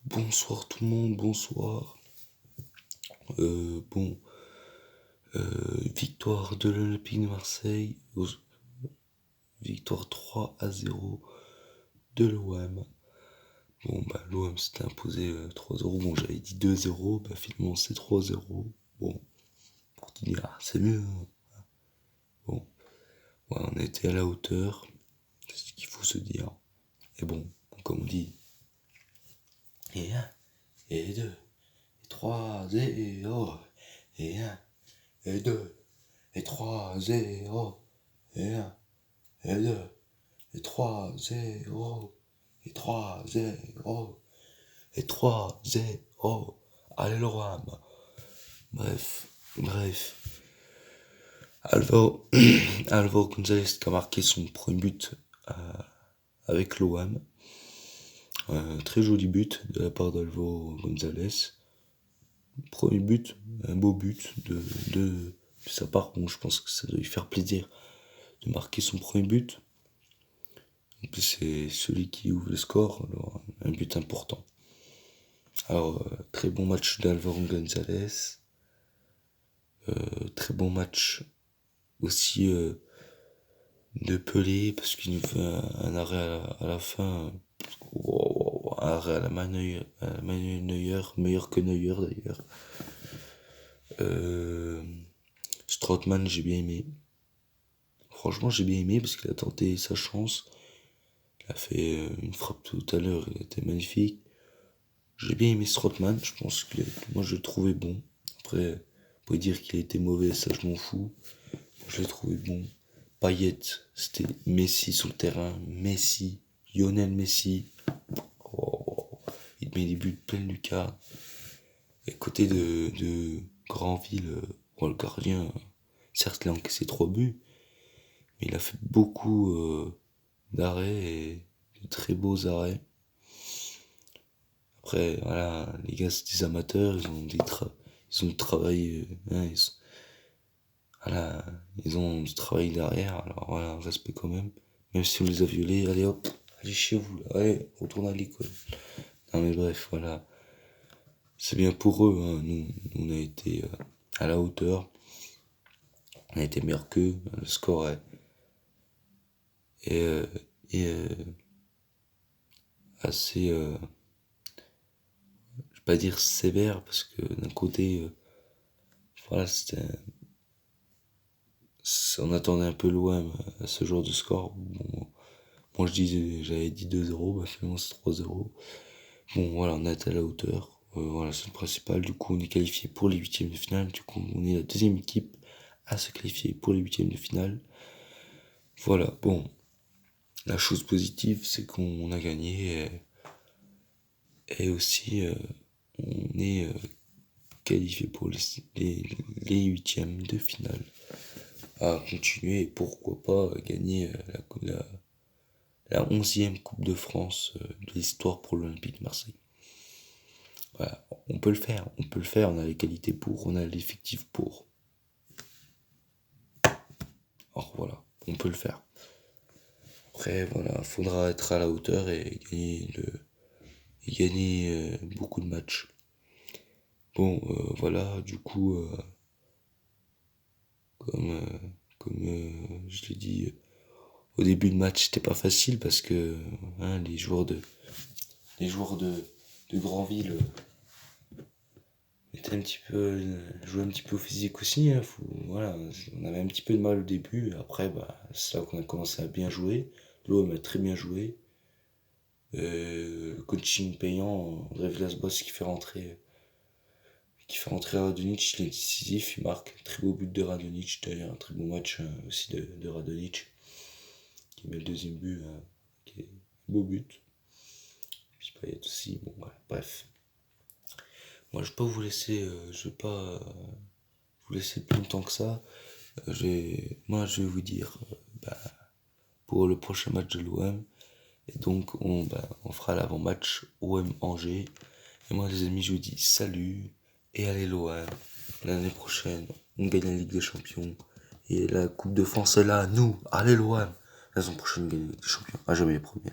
Bonsoir tout le monde, bonsoir. Bon, victoire de l'Olympique de Marseille, victoire 3-0 de l'OM. Bon, l'OM s'était imposé 3-0. Bon, j'avais dit 2-0, finalement c'est 3-0. Bon, pour dire, c'est mieux. Hein. Bon, ouais, on a été à la hauteur, c'est ce qu'il faut se dire. Et bon, comme on dit, et 1, et 2, et 3, 0, et 1, et 2, et 3, 0, et 1, et 2, et 3, 0, et 3, 0, et 3, 0. Allez le Ram. Bref. Alvaro González qui a marqué son premier but avec l'OM. Très joli but de la part d'Alvaro González. Premier but, un beau but de sa part. Bon, je pense que ça doit lui faire plaisir de marquer son premier but. En plus, c'est celui qui ouvre le score, alors un but important. Alors, très bon match d'Alvaro González. Très bon match aussi de Pelé, parce qu'il nous fait un arrêt à la fin. Un arrêt à la Manuel Neuer, meilleur que Neuer d'ailleurs. Strootman, j'ai bien aimé. Franchement, j'ai bien aimé parce qu'il a tenté sa chance. Il a fait une frappe tout à l'heure, il était magnifique. J'ai bien aimé Strootman, je pense que moi je le trouvais bon. Après, vous pouvez dire qu'il a été mauvais, ça je m'en fous. Je l'ai trouvé bon. Payet, c'était Messi sur le terrain. Messi, Lionel Messi. Oh, il met des buts plein Lucas. Et côté de Granville, le gardien, certes il a encaissé 3 buts, mais il a fait beaucoup d'arrêts et de très beaux arrêts. Après, voilà, les gars, c'est des amateurs, ils ont du travail, ils ont du travail derrière, alors voilà, respect quand même. Même si on les a violés, allez hop, allez chez vous, là, allez, retourne à l'école. Non mais bref, voilà. C'est bien pour eux, hein. Nous, on a été à la hauteur. On a été meilleurs qu'eux, le score est assez, je vais pas dire sévère, parce que d'un côté, voilà, on attendait un peu l'OM à ce genre de score. Bon, moi j'avais dit 2-0, finalement c'est 3-0. Bon voilà, on a été à la hauteur. Voilà, c'est le principal. Du coup, on est qualifié pour les huitièmes de finale. Du coup, on est la deuxième équipe à se qualifier pour les huitièmes de finale. Voilà, bon. La chose positive, c'est qu'on a gagné et aussi on est qualifié pour les huitièmes de finale. À continuer et pourquoi pas gagner la 11e Coupe de France de l'histoire pour l'Olympique de Marseille. Voilà, on peut le faire, on a les qualités pour, on a l'effectif pour. Alors voilà, on peut le faire. Après, voilà, faudra être à la hauteur et gagner beaucoup de matchs. Bon, voilà, du coup, comme je l'ai dit, au début de match, c'était pas facile parce que les joueurs de Granville jouaient un petit peu au physique aussi. Voilà, on avait un petit peu de mal au début. Après, c'est là qu'on a commencé à bien jouer. L'OM a très bien joué. Coaching payant, André Villas-Boas qui fait rentrer Radonjic, il est décisif, il marque un très beau but de Radonjic d'ailleurs, un très beau match aussi de Radonjic, qui met le deuxième but, qui est un beau but. Et puis Payet aussi, bon voilà, bref. Moi je vais pas vous laisser, vous laisser plus longtemps que ça. Moi je vais vous dire, pour le prochain match de l'OM, et donc on fera l'avant-match OM Angers. Et moi les amis, je vous dis salut et allez l'OM. L'année prochaine, on gagne la Ligue des Champions. Et la Coupe de France est là, nous, allez l'OM. La saison prochaine, on gagne la Ligue des Champions. À jamais les premiers.